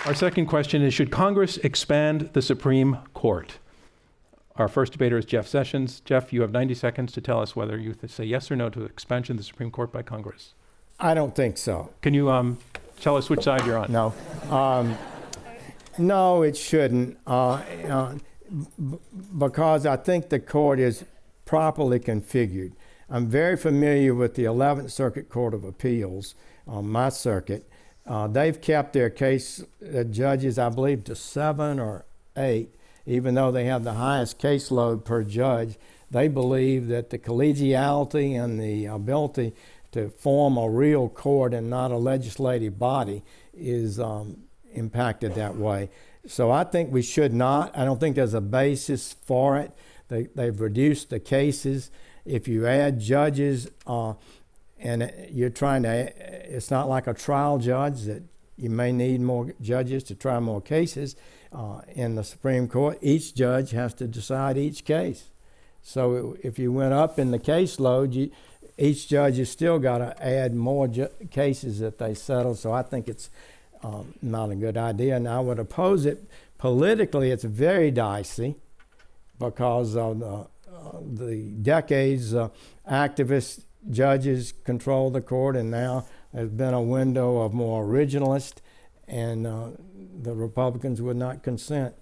Our second question is, should Congress expand the Supreme Court? Our first debater is Jeff Sessions. Jeff, you have 90 seconds to tell us whether you say yes or no to expansion of the Supreme Court by Congress. I don't think so. Can you tell us which side you're on? No. No, it shouldn't, because I think the court is properly configured. I'm very familiar with the 11th Circuit Court of Appeals on my circuit. They've kept their case judges, I believe, to 7 or 8, even though they have the highest caseload per judge. They believe that the collegiality and the ability to form a real court and not a legislative body is impacted that way. So I think we should not. I don't think there's a basis for it. They've reduced the cases. If you add judges, and you're trying to, it's not like a trial judge that you may need more judges to try more cases. In the Supreme Court, each judge has to decide each case. So if you went up in the caseload, each judge has still got to add more cases that they settle. So I think it's not a good idea, and I would oppose it. Politically, it's very dicey because of the decades activist judges control the court, and now there's been a window of more originalist, and the Republicans would not consent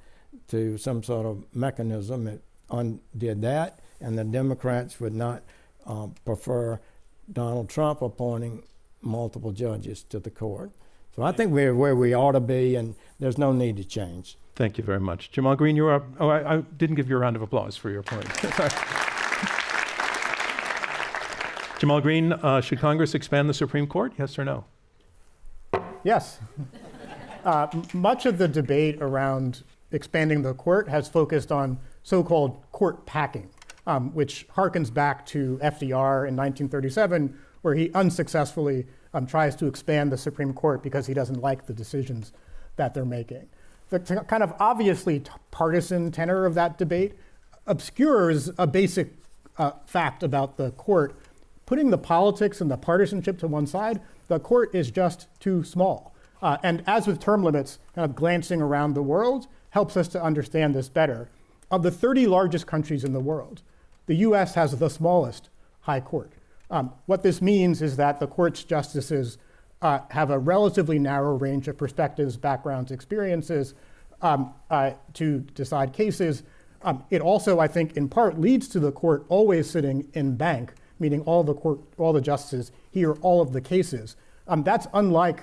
to some sort of mechanism that undid that, and the Democrats would not prefer Donald Trump appointing multiple judges to the court. So I think we're where we ought to be, and there's no need to change. Thank you very much. Jamal Greene, you're up. Oh, I didn't give you a round of applause for your point. Jamal Greene, should Congress expand the Supreme Court? Yes or no? Yes. Much of the debate around expanding the court has focused on so-called court packing, which harkens back to FDR in 1937, where he unsuccessfully tries to expand the Supreme Court because he doesn't like the decisions that they're making. The kind of obviously partisan tenor of that debate obscures a basic fact about the court. Putting the politics and the partisanship to one side, the court is just too small. And as with term limits, kind of glancing around the world helps us to understand this better. Of the 30 largest countries in the world, the US has the smallest high court. What this means is that the court's justices have a relatively narrow range of perspectives, backgrounds, experiences to decide cases. It also, I think, in part leads to the court always sitting in bank, meaning all the justices hear all of the cases. That's unlike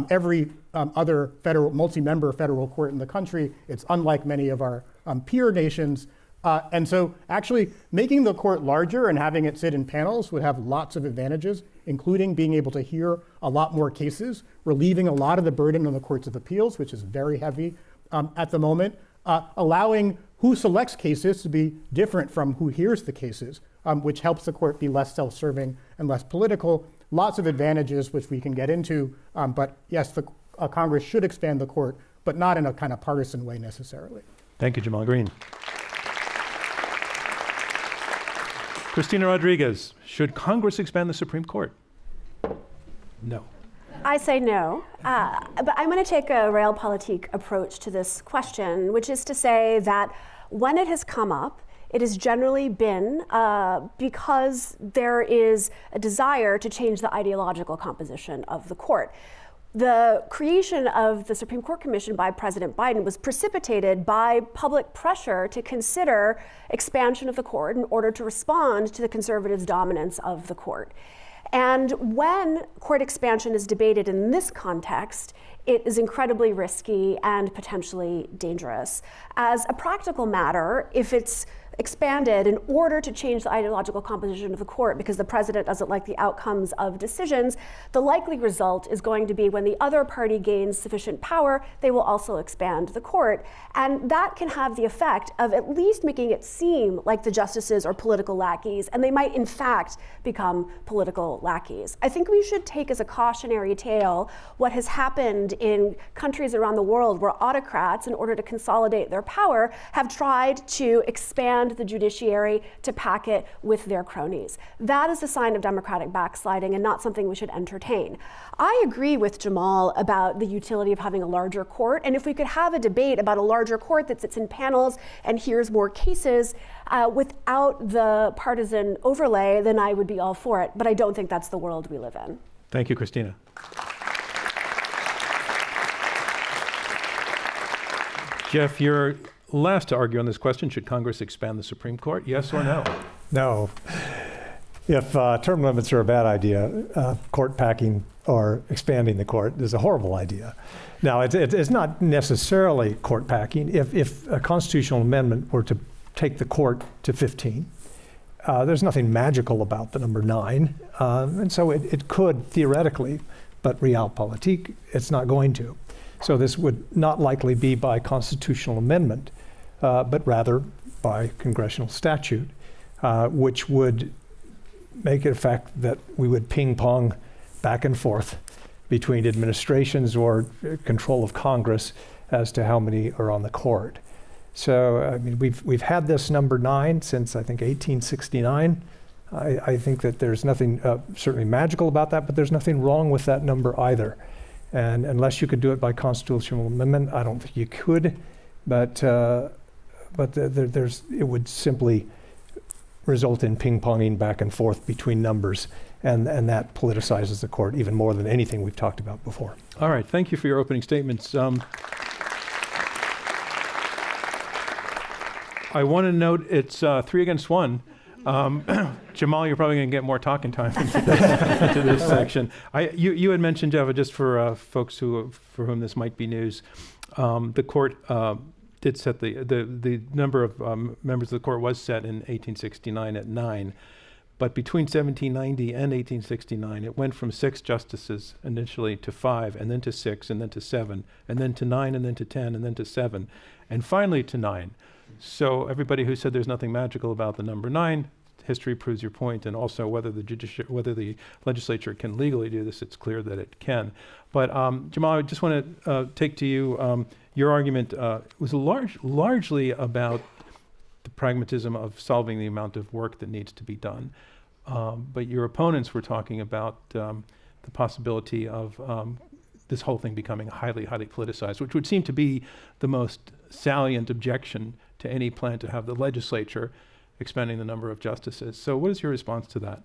every other multi-member federal court in the country. It's unlike many of our peer nations. And so actually making the court larger and having it sit in panels would have lots of advantages, including being able to hear a lot more cases, relieving a lot of the burden on the courts of appeals, which is very heavy at the moment, allowing who selects cases to be different from who hears the cases, which helps the court be less self-serving and less political. Lots of advantages which we can get into, but yes, Congress should expand the court, but not in a kind of partisan way necessarily. Thank you, Jamal Greene. Cristina Rodríguez, should Congress expand the Supreme Court? No. I say no, but I'm going to take a realpolitik approach to this question, which is to say that when it has come up, it has generally been because there is a desire to change the ideological composition of the court. The creation of the Supreme Court Commission by President Biden was precipitated by public pressure to consider expansion of the court in order to respond to the conservatives' dominance of the court. And when court expansion is debated in this context, it is incredibly risky and potentially dangerous. As a practical matter, if it's expanded in order to change the ideological composition of the court because the president doesn't like the outcomes of decisions, the likely result is going to be when the other party gains sufficient power, they will also expand the court. And that can have the effect of at least making it seem like the justices are political lackeys, and they might in fact become political lackeys. I think we should take as a cautionary tale what has happened in countries around the world where autocrats, in order to consolidate their power, have tried to expand expand the judiciary to pack it with their cronies. That is a sign of democratic backsliding and not something we should entertain. I agree with Jamal about the utility of having a larger court, and if we could have a debate about a larger court that sits in panels and hears more cases without the partisan overlay, then I would be all for it. But I don't think that's the world we live in. Thank you, Cristina. Jeff, you're last to argue on this question. Should Congress expand the Supreme Court? Yes or no? No. If term limits are a bad idea, court packing or expanding the court is a horrible idea. Now, it's not necessarily court packing. If a constitutional amendment were to take the court to 15, there's nothing magical about the number 9. And so it could theoretically, but realpolitik, it's not going to. So this would not likely be by constitutional amendment, but rather by congressional statute, which would make it a fact that we would ping pong back and forth between administrations or control of Congress as to how many are on the court. So I mean, we've had this number 9 since I think 1869. I think that there's nothing certainly magical about that, but there's nothing wrong with that number either. And unless you could do it by constitutional amendment, I don't think you could. But it would simply result in ping-ponging back and forth between numbers, and that politicizes the court even more than anything we've talked about before. All right, thank you for your opening statements. I want to note it's 3 against 1. Jamal, you're probably going to get more talking time into this section. You had mentioned, Jeff, just for folks for whom this might be news, the court did set the number of members of the court was set in 1869 at 9. But between 1790 and 1869, it went from 6 justices initially to 5, and then to 6, and then to 7, and then to 9, and then to 10, and then to 7, and finally to 9. So everybody who said there's nothing magical about the number 9, history proves your point, and also whether the legislature can legally do this, it's clear that it can. But Jamal, I just want to take to you, your argument was largely about the pragmatism of solving the amount of work that needs to be done. But your opponents were talking about the possibility of this whole thing becoming highly, highly politicized, which would seem to be the most salient objection to any plan to have the legislature expanding the number of justices. So what is your response to that?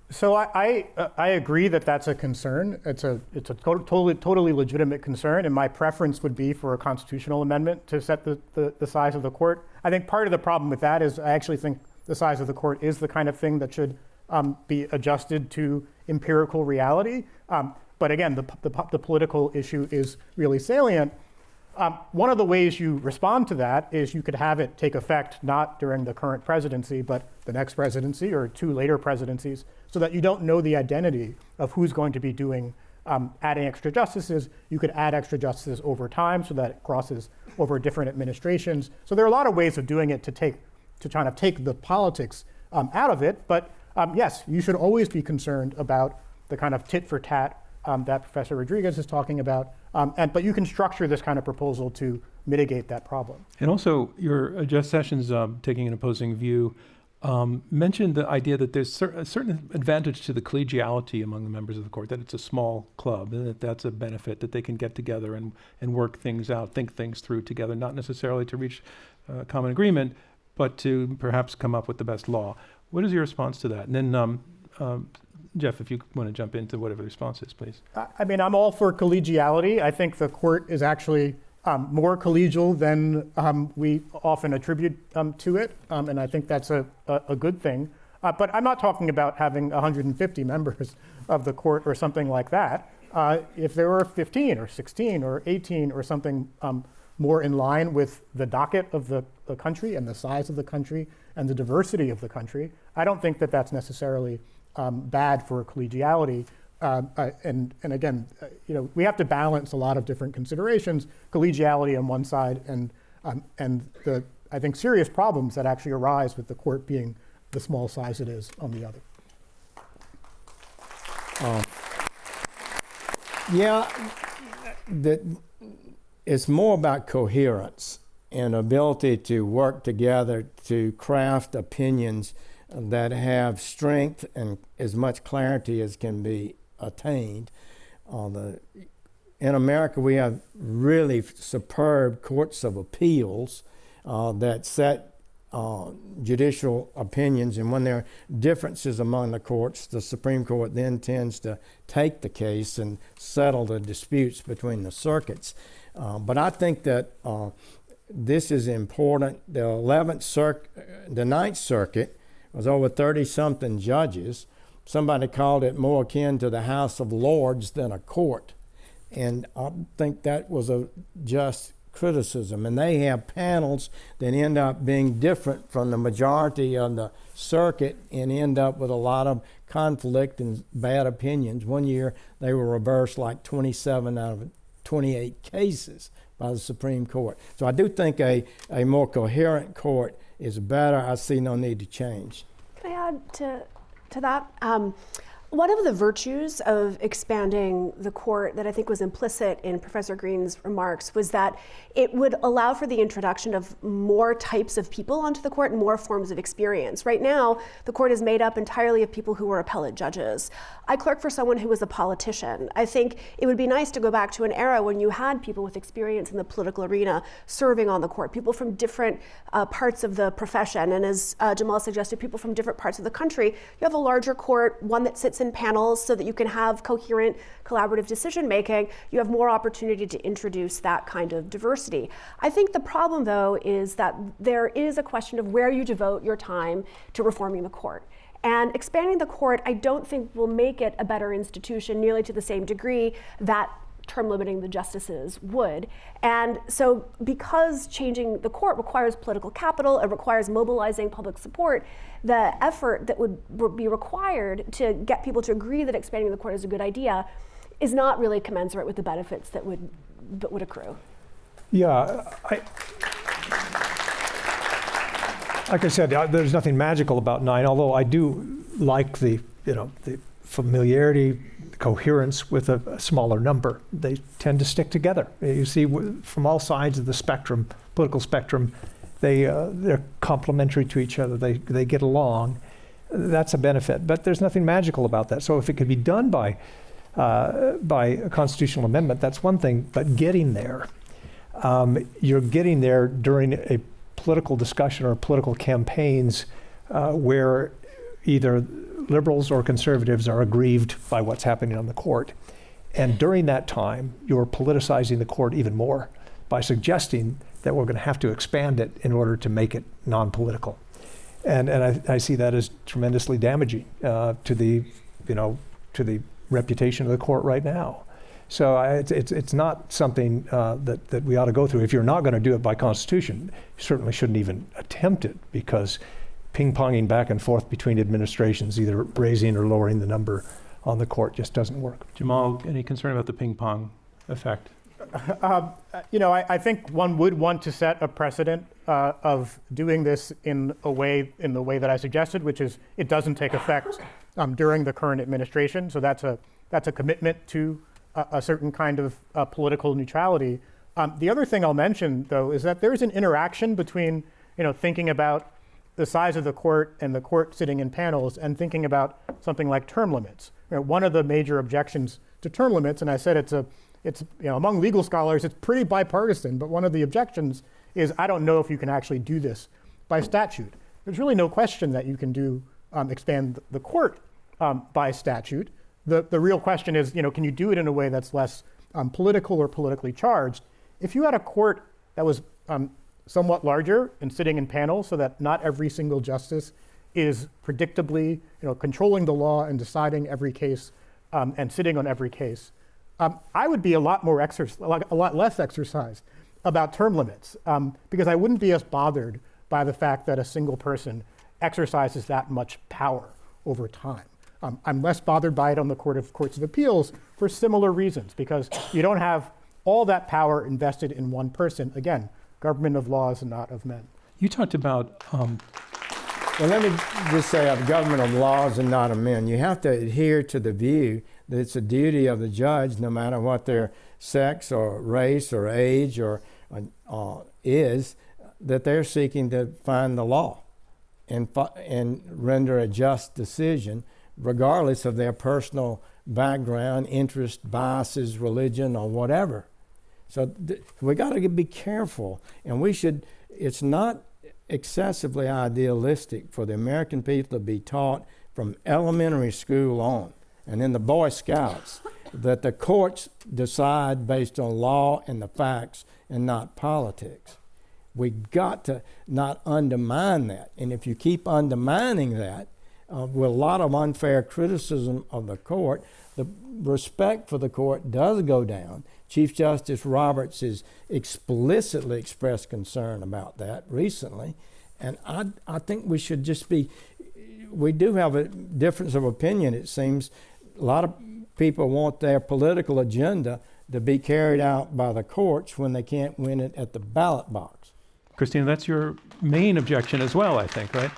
So I agree that that's a concern. It's a totally legitimate concern, and my preference would be for a constitutional amendment to set the size of the court. I think part of the problem with that is I actually think the size of the court is the kind of thing that should be adjusted to empirical reality. But again, the political issue is really salient. One of the ways you respond to that is you could have it take effect not during the current presidency, but the next presidency or 2 later presidencies, so that you don't know the identity of who's going to be doing adding extra justices. You could add extra justices over time so that it crosses over different administrations. So there are a lot of ways of doing it to try to take the politics out of it. But yes, you should always be concerned about the kind of tit for tat that Professor Rodriguez is talking about. But you can structure this kind of proposal to mitigate that problem. And also, your Jeff Sessions, taking an opposing view, mentioned the idea that there's a certain advantage to the collegiality among the members of the court, that it's a small club, and that's a benefit, that they can get together and work things out, think things through together, not necessarily to reach common agreement, but to perhaps come up with the best law. What is your response to that? And then, Jeff, if you want to jump into whatever the response is, please. I mean, I'm all for collegiality. I think the court is actually more collegial than we often attribute to it, and I think that's a good thing. But I'm not talking about having 150 members of the court or something like that. If there were 15 or 16 or 18 or something more in line with the docket of the country and the size of the country and the diversity of the country, I don't think that that's necessarily bad for collegiality. And again, we have to balance a lot of different considerations, collegiality on one side and the, I think, serious problems that actually arise with the court being the small size it is on the other. Yeah, it's more about coherence. and ability to work together to craft opinions that have strength and as much clarity as can be attained. In America, we have really superb courts of appeals that set judicial opinions, and when there are differences among the courts, the Supreme Court then tends to take the case and settle the disputes between the circuits. But I think that this is important. The Ninth Circuit was over 30-something judges. Somebody called it more akin to the House of Lords than a court. And I think that was a just criticism. And they have panels that end up being different from the majority of the circuit and end up with a lot of conflict and bad opinions. One year they were reversed like 27 out of 28 cases by the Supreme Court. So I do think a more coherent court is better. I see no need to change. Can I add to that? One of the virtues of expanding the court that I think was implicit in Professor Greene's remarks was that it would allow for the introduction of more types of people onto the court and more forms of experience. Right now, the court is made up entirely of people who were appellate judges. I clerked for someone who was a politician. I think it would be nice to go back to an era when you had people with experience in the political arena serving on the court, people from different parts of the profession. And as Jamal suggested, people from different parts of the country. You have a larger court, one that sits in panels so that you can have coherent collaborative decision making. You have more opportunity to introduce that kind of diversity. I think the problem, though, is that there is a question of where you devote your time to reforming the court. And expanding the court, I don't think will make it a better institution nearly to the same degree that term limiting the justices would. And so because changing the court requires political capital, it requires mobilizing public support, the effort that would be required to get people to agree that expanding the court is a good idea is not really commensurate with the benefits that would accrue. Yeah, like I said, there's nothing magical about 9, although I do like the familiarity, coherence with a smaller number. They tend to stick together. You see from all sides of the spectrum, political spectrum, they're complementary to each other. They get along. That's a benefit. But there's nothing magical about that. So if it could be done by a constitutional amendment, that's one thing. But getting there, you're getting there during a political discussion or political campaigns where either liberals or conservatives are aggrieved by what's happening on the court. And during that time, you're politicizing the court even more by suggesting that we're going to have to expand it in order to make it non-political. And I see that as tremendously damaging to the reputation of the court right now. So it's not something that we ought to go through. If you're not going to do it by constitution, you certainly shouldn't even attempt it, because ping-ponging back and forth between administrations, either raising or lowering the number on the court, just doesn't work. Jamal, any concern about the ping-pong effect? I think one would want to set a precedent of doing this in the way that I suggested, which is it doesn't take effect during the current administration. So that's a commitment to a certain kind of political neutrality. The other thing I'll mention, though, is that there's an interaction between thinking about the size of the court and the court sitting in panels and thinking about something like term limits. One of the major objections to term limits, and I said it's among legal scholars, it's pretty bipartisan, but one of the objections is I don't know if you can actually do this by statute. There's really no question that you can expand the court by statute. The real question is, can you do it in a way that's less political or politically charged? If you had a court that was somewhat larger and sitting in panels so that not every single justice is predictably controlling the law and deciding every case and sitting on every case, I would be a lot less exercised about term limits because I wouldn't be as bothered by the fact that a single person exercises that much power over time. I'm less bothered by it on the Courts of Appeals for similar reasons, because you don't have all that power invested in one person. Again, government of laws and not of men. You talked about... Well, let me just say of government of laws and not of men. You have to adhere to the view that it's a duty of the judge, no matter what their sex or race or age or is that they're seeking to find the law and render a just decision regardless of their personal background, interest, biases, religion, or whatever. So we got to be careful, and it's not excessively idealistic for the American people to be taught from elementary school on, and in the Boy Scouts, that the courts decide based on law and the facts and not politics. We got to not undermine that. And if you keep undermining that with a lot of unfair criticism of the court, the respect for the court does go down. Chief Justice Roberts has explicitly expressed concern about that recently. And I think we should just we do have a difference of opinion, it seems. A lot of people want their political agenda to be carried out by the courts when they can't win it at the ballot box. Cristina, that's your main objection as well, I think, right?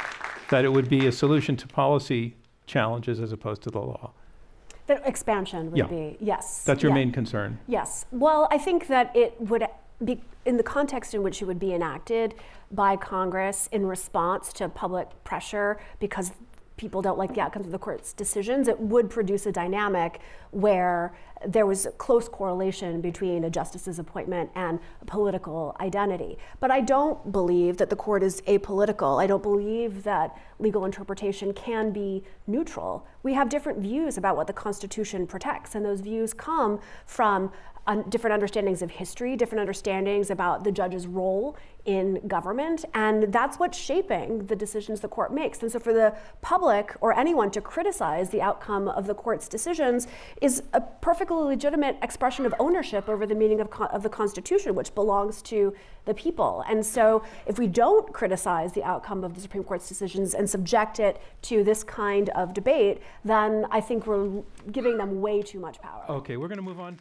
That it would be a solution to policy challenges as opposed to the law. The expansion would Yeah. be, yes. That's your Yeah. main concern. Yes. Well, I think that it would be, in the context in which it would be enacted by Congress in response to public pressure because people don't like the outcomes of the court's decisions, it would produce a dynamic where there was a close correlation between a justice's appointment and a political identity. But I don't believe that the court is apolitical. I don't believe that legal interpretation can be neutral. We have different views about what the Constitution protects, and those views come from different understandings of history, different understandings about the judge's role in government, and that's what's shaping the decisions the court makes. And so for the public or anyone to criticize the outcome of the court's decisions is a perfectly legitimate expression of ownership over the meaning of the Constitution, which belongs to the people. And so if we don't criticize the outcome of the Supreme Court's decisions and subject it to this kind of debate, then I think we're giving them way too much power. Okay, we're going to move on.